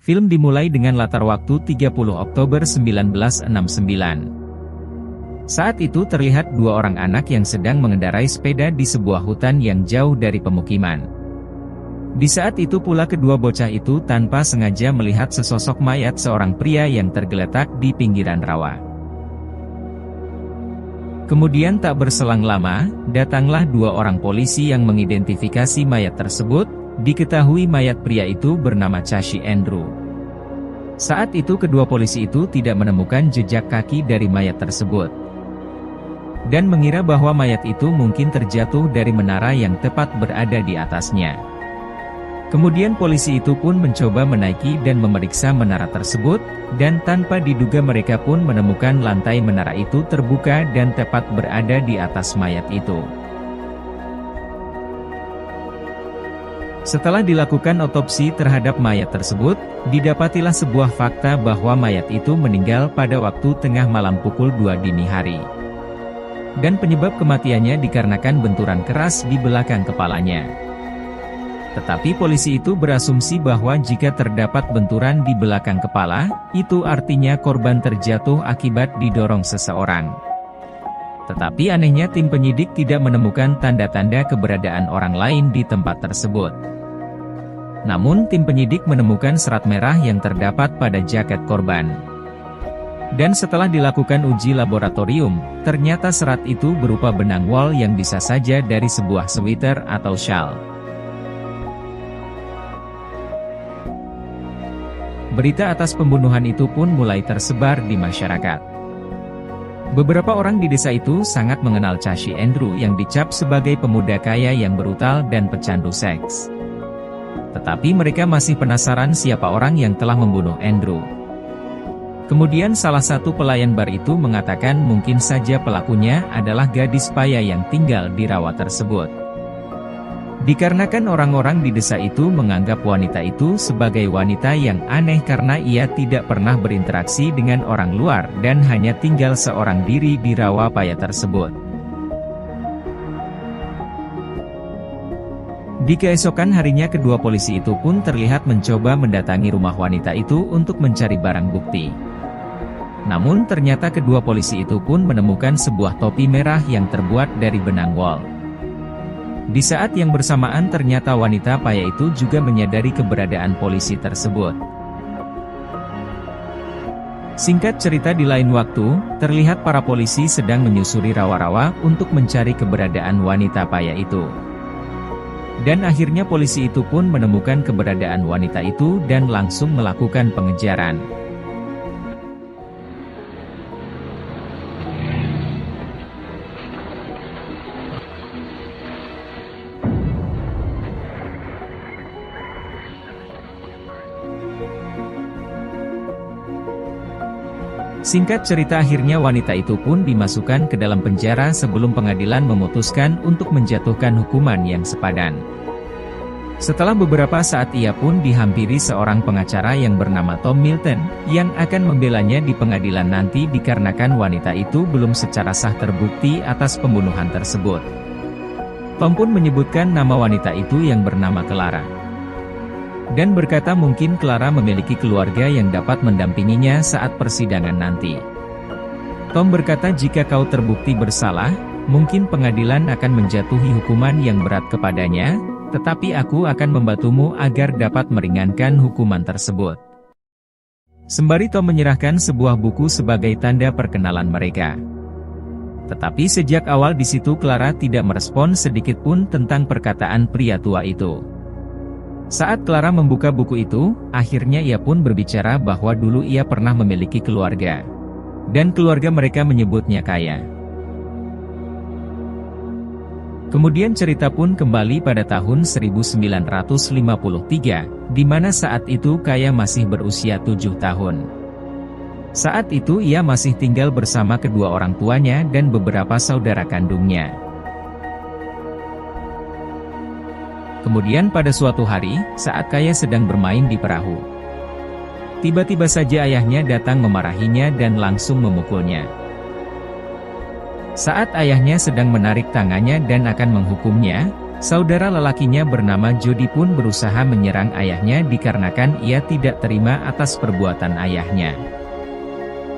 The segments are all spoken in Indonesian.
Film dimulai dengan latar waktu 30 Oktober 1969. Saat itu terlihat dua orang anak yang sedang mengendarai sepeda di sebuah hutan yang jauh dari pemukiman. Di saat itu pula kedua bocah itu tanpa sengaja melihat sesosok mayat seorang pria yang tergeletak di pinggiran rawa. Kemudian tak berselang lama, datanglah dua orang polisi yang mengidentifikasi mayat tersebut. Diketahui mayat pria itu bernama Casey Andrew. Saat itu kedua polisi itu tidak menemukan jejak kaki dari mayat tersebut, dan mengira bahwa mayat itu mungkin terjatuh dari menara yang tepat berada di atasnya. Kemudian polisi itu pun mencoba menaiki dan memeriksa menara tersebut, dan tanpa diduga mereka pun menemukan lantai menara itu terbuka dan tepat berada di atas mayat itu. Setelah dilakukan otopsi terhadap mayat tersebut, didapatilah sebuah fakta bahwa mayat itu meninggal pada waktu tengah malam pukul 2 dini hari. Dan penyebab kematiannya dikarenakan benturan keras di belakang kepalanya. Tetapi polisi itu berasumsi bahwa jika terdapat benturan di belakang kepala, itu artinya korban terjatuh akibat didorong seseorang. Tetapi anehnya tim penyidik tidak menemukan tanda-tanda keberadaan orang lain di tempat tersebut. Namun tim penyidik menemukan serat merah yang terdapat pada jaket korban. Dan setelah dilakukan uji laboratorium, ternyata serat itu berupa benang wol yang bisa saja dari sebuah sweater atau shawl. Berita atas pembunuhan itu pun mulai tersebar di masyarakat. Beberapa orang di desa itu sangat mengenal Casey Andrew yang dicap sebagai pemuda kaya yang brutal dan pecandu seks. Tetapi mereka masih penasaran siapa orang yang telah membunuh Andrew. Kemudian salah satu pelayan bar itu mengatakan mungkin saja pelakunya adalah gadis paya yang tinggal di rawa tersebut. Dikarenakan orang-orang di desa itu menganggap wanita itu sebagai wanita yang aneh karena ia tidak pernah berinteraksi dengan orang luar dan hanya tinggal seorang diri di rawa paya tersebut. Di keesokan harinya kedua polisi itu pun terlihat mencoba mendatangi rumah wanita itu untuk mencari barang bukti. Namun ternyata kedua polisi itu pun menemukan sebuah topi merah yang terbuat dari benang wol. Di saat yang bersamaan ternyata wanita paya itu juga menyadari keberadaan polisi tersebut. Singkat cerita di lain waktu, terlihat para polisi sedang menyusuri rawa-rawa untuk mencari keberadaan wanita paya itu. Dan akhirnya polisi itu pun menemukan keberadaan wanita itu dan langsung melakukan pengejaran. Singkat cerita akhirnya wanita itu pun dimasukkan ke dalam penjara sebelum pengadilan memutuskan untuk menjatuhkan hukuman yang sepadan. Setelah beberapa saat ia pun dihampiri seorang pengacara yang bernama Tom Milton, yang akan membelanya di pengadilan nanti dikarenakan wanita itu belum secara sah terbukti atas pembunuhan tersebut. Tom pun menyebutkan nama wanita itu yang bernama Clara. Dan berkata mungkin Clara memiliki keluarga yang dapat mendampinginya saat persidangan nanti. Tom berkata jika kau terbukti bersalah, mungkin pengadilan akan menjatuhi hukuman yang berat kepadanya, tetapi aku akan membantumu agar dapat meringankan hukuman tersebut. Sembari Tom menyerahkan sebuah buku sebagai tanda perkenalan mereka. Tetapi sejak awal di situ Clara tidak merespon sedikit pun tentang perkataan pria tua itu. Saat Clara membuka buku itu, akhirnya ia pun berbicara bahwa dulu ia pernah memiliki keluarga. Dan keluarga mereka menyebutnya kaya. Kemudian cerita pun kembali pada tahun 1953, di mana saat itu Kaya masih berusia 7 tahun. Saat itu ia masih tinggal bersama kedua orang tuanya dan beberapa saudara kandungnya. Kemudian pada suatu hari, saat Kaya sedang bermain di perahu, tiba-tiba saja ayahnya datang memarahinya dan langsung memukulnya. Saat ayahnya sedang menarik tangannya dan akan menghukumnya, Saudara lelakinya bernama Jody pun berusaha menyerang ayahnya dikarenakan ia tidak terima atas perbuatan ayahnya.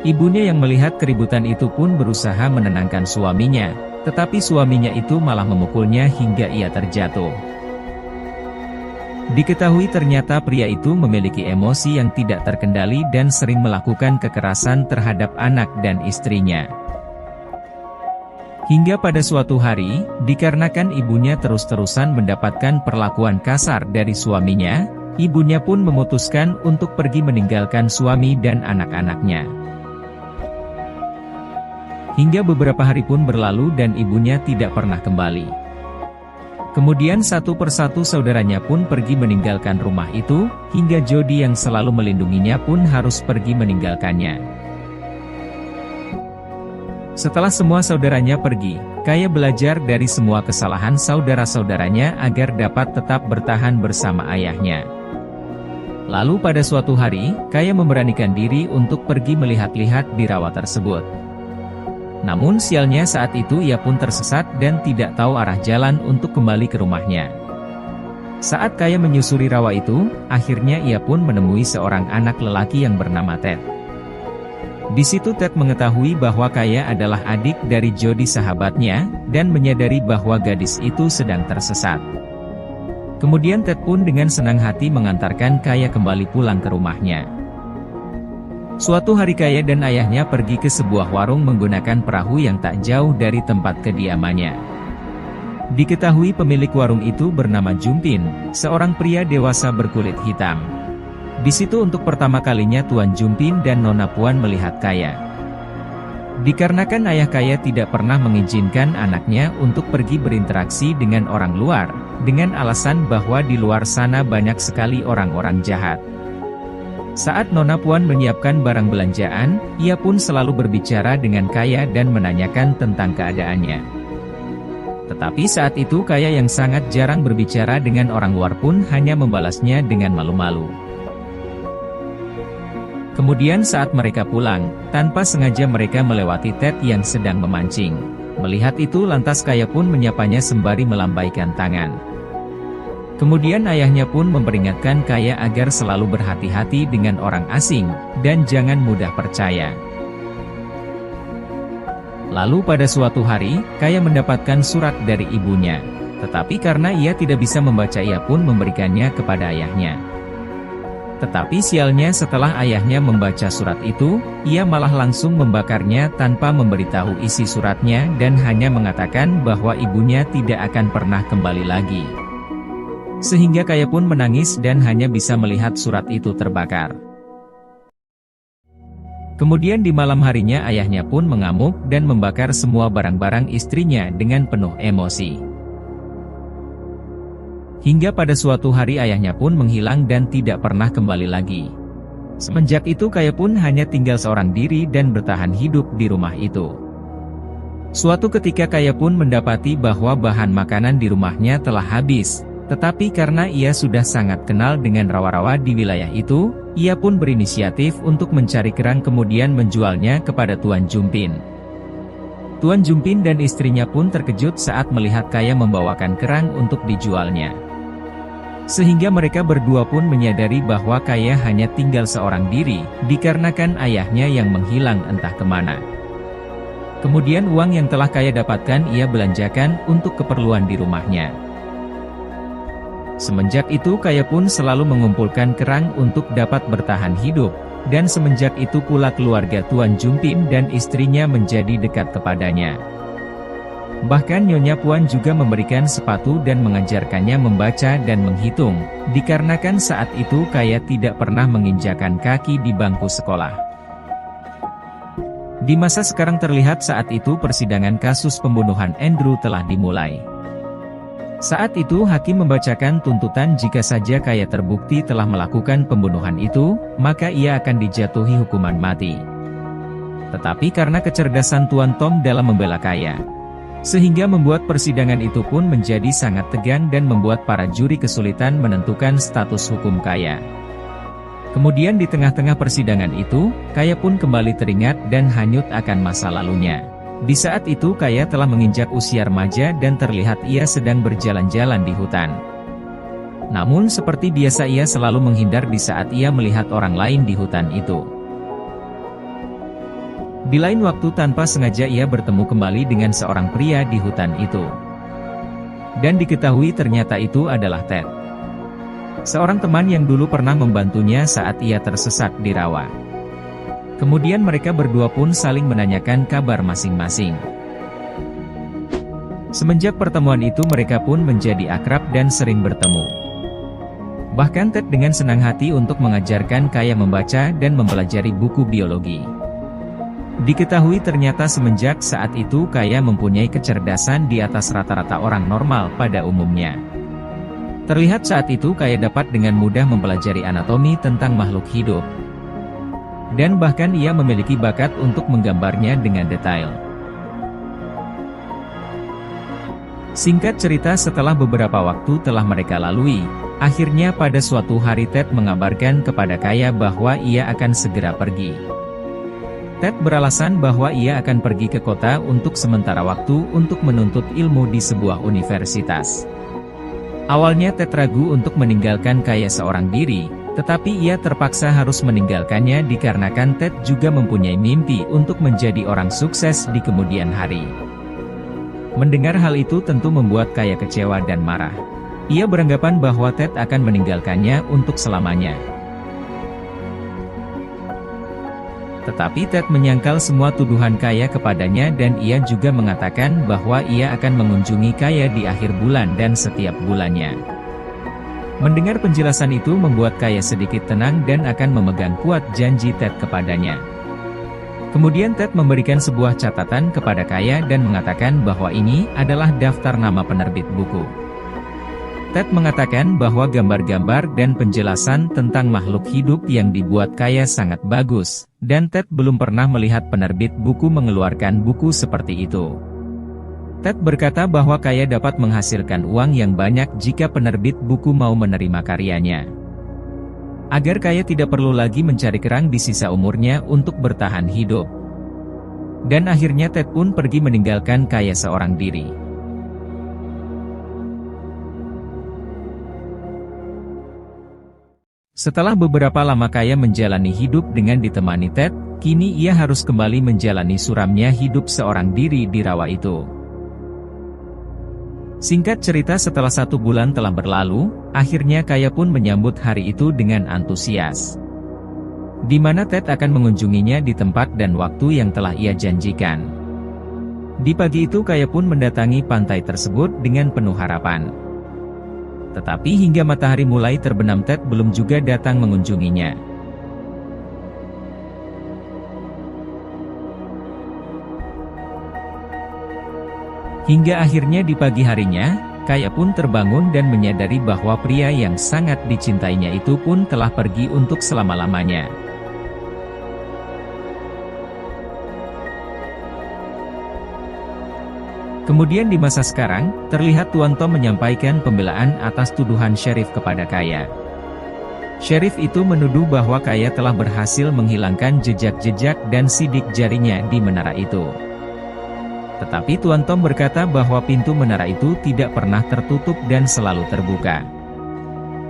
Ibunya yang melihat keributan itu pun berusaha menenangkan suaminya, tetapi suaminya itu malah memukulnya hingga ia terjatuh. Diketahui ternyata pria itu memiliki emosi yang tidak terkendali dan sering melakukan kekerasan terhadap anak dan istrinya. Hingga pada suatu hari, dikarenakan ibunya terus-terusan mendapatkan perlakuan kasar dari suaminya, ibunya pun memutuskan untuk pergi meninggalkan suami dan anak-anaknya. Hingga beberapa hari pun berlalu dan ibunya tidak pernah kembali. Kemudian satu persatu saudaranya pun pergi meninggalkan rumah itu, hingga Jody yang selalu melindunginya pun harus pergi meninggalkannya. Setelah semua saudaranya pergi, Kaya belajar dari semua kesalahan saudara-saudaranya agar dapat tetap bertahan bersama ayahnya. Lalu pada suatu hari, Kaya memberanikan diri untuk pergi melihat-lihat di rawa tersebut. Namun sialnya saat itu ia pun tersesat dan tidak tahu arah jalan untuk kembali ke rumahnya. Saat Kaya menyusuri rawa itu, akhirnya ia pun menemui seorang anak lelaki yang bernama Ted. Di situ Ted mengetahui bahwa Kaya adalah adik dari Jody sahabatnya, dan menyadari bahwa gadis itu sedang tersesat. Kemudian Ted pun dengan senang hati mengantarkan Kaya kembali pulang ke rumahnya. Suatu hari Kaya dan ayahnya pergi ke sebuah warung menggunakan perahu yang tak jauh dari tempat kediamannya. Diketahui pemilik warung itu bernama Jumpin, seorang pria dewasa berkulit hitam. Di situ untuk pertama kalinya Tuan Jumpin dan Nona Puan melihat Kaya. Dikarenakan ayah Kaya tidak pernah mengizinkan anaknya untuk pergi berinteraksi dengan orang luar, dengan alasan bahwa di luar sana banyak sekali orang-orang jahat. Saat Nona Puan menyiapkan barang belanjaan, ia pun selalu berbicara dengan Kaya dan menanyakan tentang keadaannya. Tetapi saat itu Kaya yang sangat jarang berbicara dengan orang luar pun hanya membalasnya dengan malu-malu. Kemudian saat mereka pulang, tanpa sengaja mereka melewati Ted yang sedang memancing. Melihat itu lantas Kaya pun menyapanya sembari melambaikan tangan. Kemudian ayahnya pun memperingatkan Kaya agar selalu berhati-hati dengan orang asing, dan jangan mudah percaya. Lalu pada suatu hari, Kaya mendapatkan surat dari ibunya. Tetapi karena ia tidak bisa membaca ia pun memberikannya kepada ayahnya. Tetapi sialnya setelah ayahnya membaca surat itu, ia malah langsung membakarnya tanpa memberitahu isi suratnya dan hanya mengatakan bahwa ibunya tidak akan pernah kembali lagi. Sehingga Kaya pun menangis dan hanya bisa melihat surat itu terbakar. Kemudian di malam harinya ayahnya pun mengamuk dan membakar semua barang-barang istrinya dengan penuh emosi. Hingga pada suatu hari ayahnya pun menghilang dan tidak pernah kembali lagi. Semenjak itu Kaya pun hanya tinggal seorang diri dan bertahan hidup di rumah itu. Suatu ketika Kaya pun mendapati bahwa bahan makanan di rumahnya telah habis, tetapi karena ia sudah sangat kenal dengan rawa-rawa di wilayah itu, ia pun berinisiatif untuk mencari kerang kemudian menjualnya kepada Tuan Jumpin. Tuan Jumpin dan istrinya pun terkejut saat melihat Kaya membawakan kerang untuk dijualnya. Sehingga mereka berdua pun menyadari bahwa Kaya hanya tinggal seorang diri, dikarenakan ayahnya yang menghilang entah kemana. Kemudian uang yang telah Kaya dapatkan ia belanjakan untuk keperluan di rumahnya. Semenjak itu Kaya pun selalu mengumpulkan kerang untuk dapat bertahan hidup, dan semenjak itu pula keluarga Tuan Jumpin dan istrinya menjadi dekat kepadanya. Bahkan Nyonya Puan juga memberikan sepatu dan mengajarkannya membaca dan menghitung, dikarenakan saat itu Kaya tidak pernah menginjakan kaki di bangku sekolah. Di masa sekarang terlihat saat itu persidangan kasus pembunuhan Andrew telah dimulai. Saat itu hakim membacakan tuntutan jika saja Kaya terbukti telah melakukan pembunuhan itu, maka ia akan dijatuhi hukuman mati. Tetapi karena kecerdasan Tuan Tom dalam membela Kaya, sehingga membuat persidangan itu pun menjadi sangat tegang dan membuat para juri kesulitan menentukan status hukum Kaya. Kemudian di tengah-tengah persidangan itu, Kaya pun kembali teringat dan hanyut akan masa lalunya. Di saat itu Kaya telah menginjak usia remaja dan terlihat ia sedang berjalan-jalan di hutan. Namun seperti biasa ia selalu menghindar di saat ia melihat orang lain di hutan itu. Di lain waktu tanpa sengaja ia bertemu kembali dengan seorang pria di hutan itu. Dan diketahui ternyata itu adalah Ted. Seorang teman yang dulu pernah membantunya saat ia tersesat di rawa. Kemudian mereka berdua pun saling menanyakan kabar masing-masing. Semenjak pertemuan itu mereka pun menjadi akrab dan sering bertemu. Bahkan Ted dengan senang hati untuk mengajarkan Kaya membaca dan mempelajari buku biologi. Diketahui ternyata semenjak saat itu Kaya mempunyai kecerdasan di atas rata-rata orang normal pada umumnya. Terlihat saat itu Kaya dapat dengan mudah mempelajari anatomi tentang makhluk hidup. Dan bahkan ia memiliki bakat untuk menggambarnya dengan detail. Singkat cerita setelah beberapa waktu telah mereka lalui, akhirnya pada suatu hari Ted mengabarkan kepada Kaya bahwa ia akan segera pergi. Ted beralasan bahwa ia akan pergi ke kota untuk sementara waktu untuk menuntut ilmu di sebuah universitas. Awalnya Ted ragu untuk meninggalkan Kaya seorang diri, tetapi ia terpaksa harus meninggalkannya dikarenakan Ted juga mempunyai mimpi untuk menjadi orang sukses di kemudian hari. Mendengar hal itu tentu membuat Kaya kecewa dan marah. Ia beranggapan bahwa Ted akan meninggalkannya untuk selamanya. Tetapi Ted menyangkal semua tuduhan Kaya kepadanya dan ia juga mengatakan bahwa ia akan mengunjungi Kaya di akhir bulan dan setiap bulannya. Mendengar penjelasan itu membuat Kaya sedikit tenang dan akan memegang kuat janji Ted kepadanya. Kemudian Ted memberikan sebuah catatan kepada Kaya dan mengatakan bahwa ini adalah daftar nama penerbit buku. Ted mengatakan bahwa gambar-gambar dan penjelasan tentang makhluk hidup yang dibuat Kaya sangat bagus, dan Ted belum pernah melihat penerbit buku mengeluarkan buku seperti itu. Ted berkata bahwa Kaya dapat menghasilkan uang yang banyak jika penerbit buku mau menerima karyanya. Agar Kaya tidak perlu lagi mencari kerang di sisa umurnya untuk bertahan hidup. Dan akhirnya Ted pun pergi meninggalkan Kaya seorang diri. Setelah beberapa lama Kaya menjalani hidup dengan ditemani Ted, kini ia harus kembali menjalani suramnya hidup seorang diri di rawa itu. Singkat cerita setelah 1 bulan telah berlalu, akhirnya Kaya pun menyambut hari itu dengan antusias. Di mana Ted akan mengunjunginya di tempat dan waktu yang telah ia janjikan. Di pagi itu Kaya pun mendatangi pantai tersebut dengan penuh harapan. Tetapi hingga matahari mulai terbenam Ted belum juga datang mengunjunginya. Hingga akhirnya di pagi harinya, Kaya pun terbangun dan menyadari bahwa pria yang sangat dicintainya itu pun telah pergi untuk selama-lamanya. Kemudian di masa sekarang, terlihat Tuan Tom menyampaikan pembelaan atas tuduhan Sheriff kepada Kaya. Sheriff itu menuduh bahwa Kaya telah berhasil menghilangkan jejak-jejak dan sidik jarinya di menara itu. Tetapi Tuan Tom berkata bahwa pintu menara itu tidak pernah tertutup dan selalu terbuka.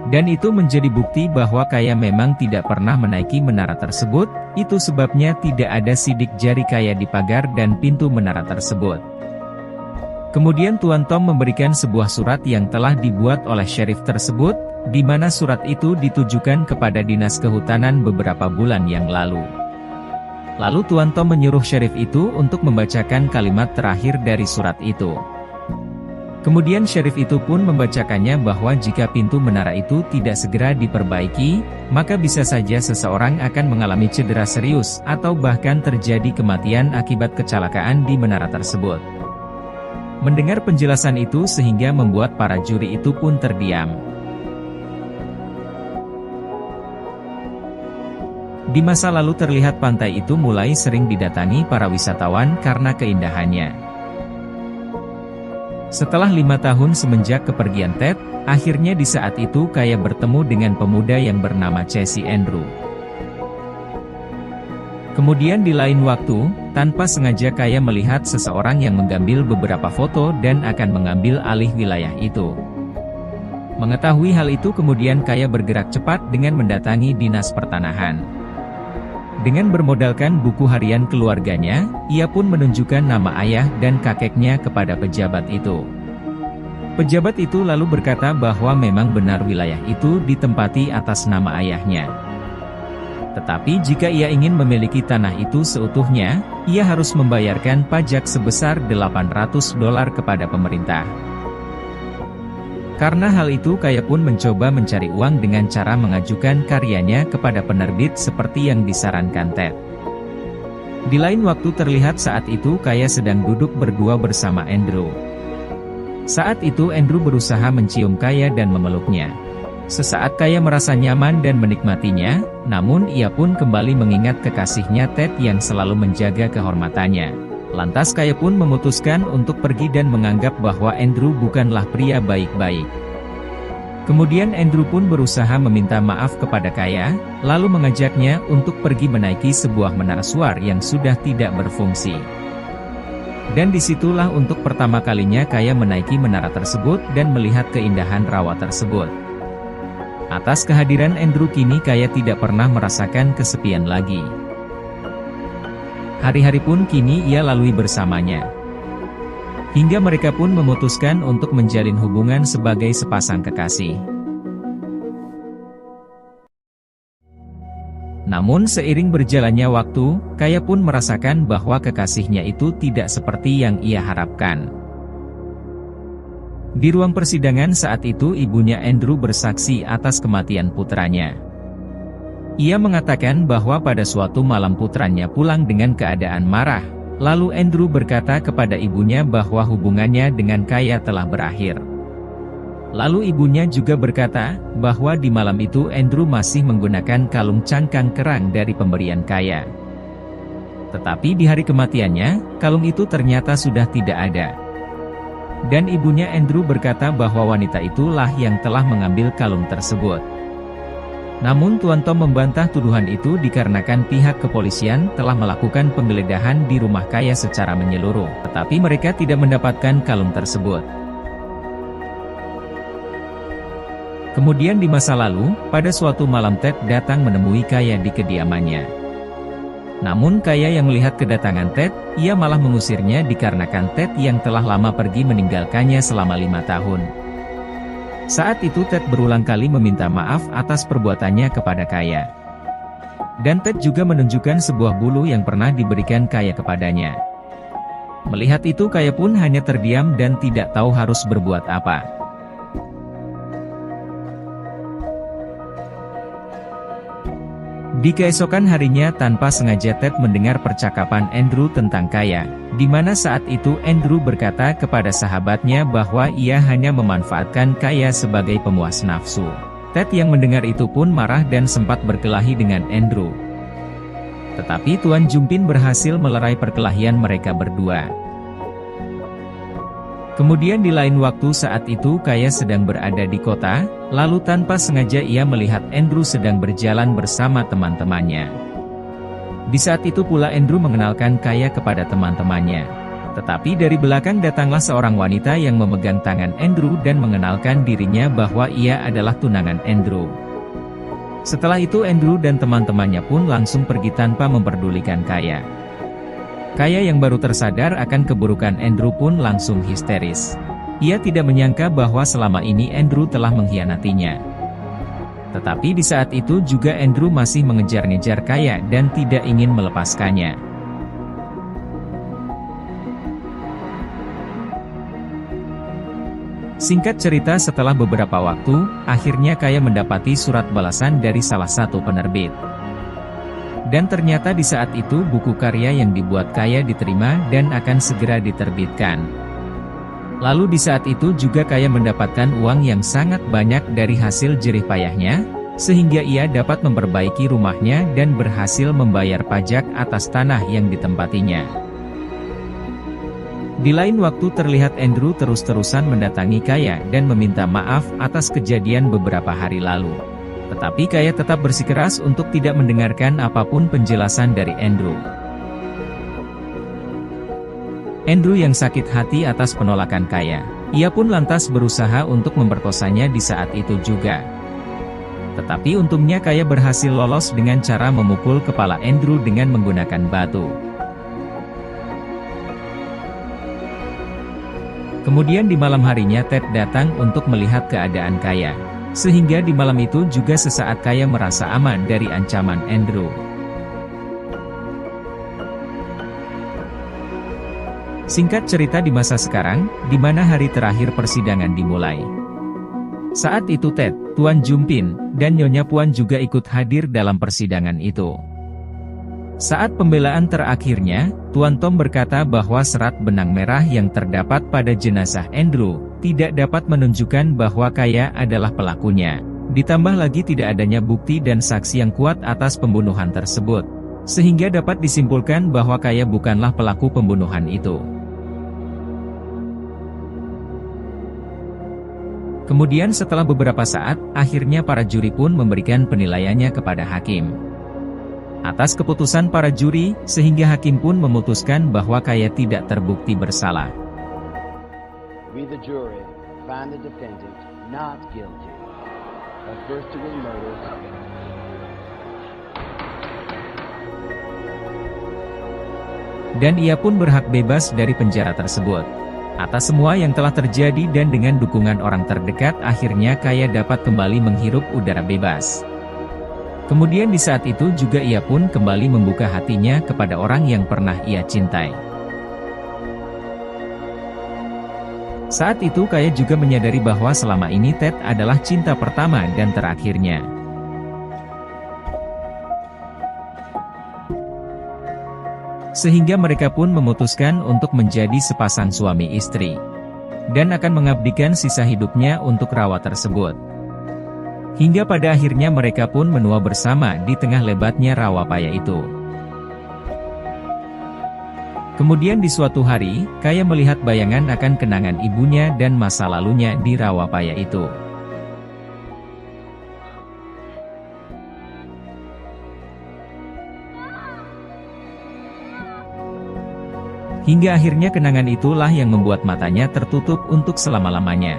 Dan itu menjadi bukti bahwa Kaya memang tidak pernah menaiki menara tersebut, itu sebabnya tidak ada sidik jari Kaya di pagar dan pintu menara tersebut. Kemudian Tuan Tom memberikan sebuah surat yang telah dibuat oleh Sheriff tersebut, di mana surat itu ditujukan kepada Dinas Kehutanan beberapa bulan yang lalu. Lalu Tuan Tom menyuruh Sheriff itu untuk membacakan kalimat terakhir dari surat itu. Kemudian Sheriff itu pun membacakannya bahwa jika pintu menara itu tidak segera diperbaiki, maka bisa saja seseorang akan mengalami cedera serius atau bahkan terjadi kematian akibat kecelakaan di menara tersebut. Mendengar penjelasan itu sehingga membuat para juri itu pun terdiam. Di masa lalu terlihat pantai itu mulai sering didatangi para wisatawan karena keindahannya. Setelah 5 tahun semenjak kepergian Ted, akhirnya di saat itu Kaya bertemu dengan pemuda yang bernama Casey Andrew. Kemudian di lain waktu, tanpa sengaja Kaya melihat seseorang yang mengambil beberapa foto dan akan mengambil alih wilayah itu. Mengetahui hal itu kemudian Kaya bergerak cepat dengan mendatangi Dinas Pertanahan. Dengan bermodalkan buku harian keluarganya, ia pun menunjukkan nama ayah dan kakeknya kepada pejabat itu. Pejabat itu lalu berkata bahwa memang benar wilayah itu ditempati atas nama ayahnya. Tetapi jika ia ingin memiliki tanah itu seutuhnya, ia harus membayarkan pajak sebesar $800 kepada pemerintah. Karena hal itu Kaya pun mencoba mencari uang dengan cara mengajukan karyanya kepada penerbit seperti yang disarankan Ted. Di lain waktu terlihat saat itu Kaya sedang duduk berdua bersama Andrew. Saat itu Andrew berusaha mencium Kaya dan memeluknya. Sesaat Kaya merasa nyaman dan menikmatinya, namun ia pun kembali mengingat kekasihnya Ted yang selalu menjaga kehormatannya. Lantas Kaya pun memutuskan untuk pergi dan menganggap bahwa Andrew bukanlah pria baik-baik. Kemudian Andrew pun berusaha meminta maaf kepada Kaya, lalu mengajaknya untuk pergi menaiki sebuah menara suar yang sudah tidak berfungsi. Dan disitulah untuk pertama kalinya Kaya menaiki menara tersebut dan melihat keindahan rawa tersebut. Atas kehadiran Andrew kini Kaya tidak pernah merasakan kesepian lagi. Hari-hari pun kini ia lalui bersamanya. Hingga mereka pun memutuskan untuk menjalin hubungan sebagai sepasang kekasih. Namun seiring berjalannya waktu, Kaya pun merasakan bahwa kekasihnya itu tidak seperti yang ia harapkan. Di ruang persidangan saat itu ibunya Andrew bersaksi atas kematian putranya. Ia mengatakan bahwa pada suatu malam putranya pulang dengan keadaan marah, lalu Andrew berkata kepada ibunya bahwa hubungannya dengan Kaya telah berakhir. Lalu ibunya juga berkata, bahwa di malam itu Andrew masih menggunakan kalung cangkang kerang dari pemberian Kaya. Tetapi di hari kematiannya, kalung itu ternyata sudah tidak ada. Dan ibunya Andrew berkata bahwa wanita itulah yang telah mengambil kalung tersebut. Namun Tuan Tom membantah tuduhan itu dikarenakan pihak kepolisian telah melakukan penggeledahan di rumah Kaya secara menyeluruh, tetapi mereka tidak mendapatkan kalung tersebut. Kemudian di masa lalu, pada suatu malam Ted datang menemui Kaya di kediamannya. Namun Kaya yang melihat kedatangan Ted, ia malah mengusirnya dikarenakan Ted yang telah lama pergi meninggalkannya selama 5 tahun. Saat itu Ted berulang kali meminta maaf atas perbuatannya kepada Kaya. Dan Ted juga menunjukkan sebuah bulu yang pernah diberikan Kaya kepadanya. Melihat itu Kaya pun hanya terdiam dan tidak tahu harus berbuat apa. Di keesokan harinya tanpa sengaja Ted mendengar percakapan Andrew tentang Kaya, di mana saat itu Andrew berkata kepada sahabatnya bahwa ia hanya memanfaatkan Kaya sebagai pemuas nafsu. Ted yang mendengar itu pun marah dan sempat berkelahi dengan Andrew. Tetapi Tuan Jumpin berhasil melerai perkelahian mereka berdua. Kemudian di lain waktu saat itu Kaya sedang berada di kota, lalu tanpa sengaja ia melihat Andrew sedang berjalan bersama teman-temannya. Di saat itu pula Andrew mengenalkan Kaya kepada teman-temannya. Tetapi dari belakang datanglah seorang wanita yang memegang tangan Andrew dan mengenalkan dirinya bahwa ia adalah tunangan Andrew. Setelah itu Andrew dan teman-temannya pun langsung pergi tanpa memperdulikan Kaya. Kaya yang baru tersadar akan keburukan Andrew pun langsung histeris. Ia tidak menyangka bahwa selama ini Andrew telah mengkhianatinya. Tetapi di saat itu juga Andrew masih mengejar-ngejar Kaya dan tidak ingin melepaskannya. Singkat cerita setelah beberapa waktu, akhirnya Kaya mendapati surat balasan dari salah satu penerbit. Dan ternyata di saat itu buku karya yang dibuat Kaya diterima dan akan segera diterbitkan. Lalu di saat itu juga Kaya mendapatkan uang yang sangat banyak dari hasil jerih payahnya, sehingga ia dapat memperbaiki rumahnya dan berhasil membayar pajak atas tanah yang ditempatinya. Di lain waktu terlihat Andrew terus-terusan mendatangi Kaya dan meminta maaf atas kejadian beberapa hari lalu. Tetapi Kaya tetap bersikeras untuk tidak mendengarkan apapun penjelasan dari Andrew. Andrew yang sakit hati atas penolakan Kaya, ia pun lantas berusaha untuk memperkosanya di saat itu juga. Tetapi untungnya Kaya berhasil lolos dengan cara memukul kepala Andrew dengan menggunakan batu. Kemudian di malam harinya Ted datang untuk melihat keadaan Kaya. Sehingga di malam itu juga sesaat Kaya merasa aman dari ancaman Andrew. Singkat cerita di masa sekarang, di mana hari terakhir persidangan dimulai. Saat itu Ted, Tuan Jumpin, dan Nyonya Puan juga ikut hadir dalam persidangan itu. Saat pembelaan terakhirnya, Tuan Tom berkata bahwa serat benang merah yang terdapat pada jenazah Andrew tidak dapat menunjukkan bahwa Kaya adalah pelakunya. Ditambah lagi tidak adanya bukti dan saksi yang kuat atas pembunuhan tersebut, sehingga dapat disimpulkan bahwa Kaya bukanlah pelaku pembunuhan itu. Kemudian setelah beberapa saat, akhirnya para juri pun memberikan penilaiannya kepada hakim. Atas keputusan para juri, sehingga hakim pun memutuskan bahwa Kaya tidak terbukti bersalah. We the jury find the defendant not guilty of first-degree murder. Dan ia pun berhak bebas dari penjara tersebut. Atas semua yang telah terjadi dan dengan dukungan orang terdekat, akhirnya Kaya dapat kembali menghirup udara bebas. Kemudian di saat itu juga ia pun kembali membuka hatinya kepada orang yang pernah ia cintai. Saat itu Kaya juga menyadari bahwa selama ini Ted adalah cinta pertama dan terakhirnya. Sehingga mereka pun memutuskan untuk menjadi sepasang suami istri. Dan akan mengabdikan sisa hidupnya untuk rawa tersebut. Hingga pada akhirnya mereka pun menua bersama di tengah lebatnya rawa paya itu. Kemudian di suatu hari, Kaya melihat bayangan akan kenangan ibunya dan masa lalunya di rawa paya itu. Hingga akhirnya kenangan itulah yang membuat matanya tertutup untuk selama-lamanya.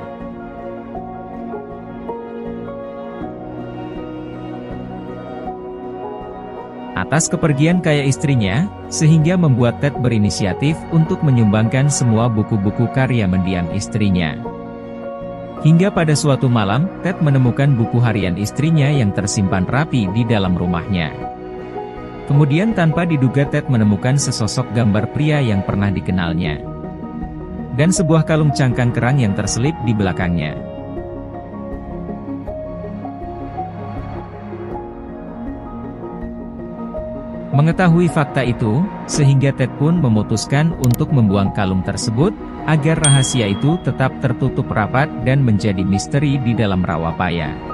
Atas kepergian Kaya istrinya, sehingga membuat Ted berinisiatif untuk menyumbangkan semua buku-buku karya mendiang istrinya. Hingga pada suatu malam, Ted menemukan buku harian istrinya yang tersimpan rapi di dalam rumahnya. Kemudian tanpa diduga Ted menemukan sesosok gambar pria yang pernah dikenalnya. Dan sebuah kalung cangkang kerang yang terselip di belakangnya. Mengetahui fakta itu, sehingga Ted pun memutuskan untuk membuang kalung tersebut, agar rahasia itu tetap tertutup rapat dan menjadi misteri di dalam rawa paya.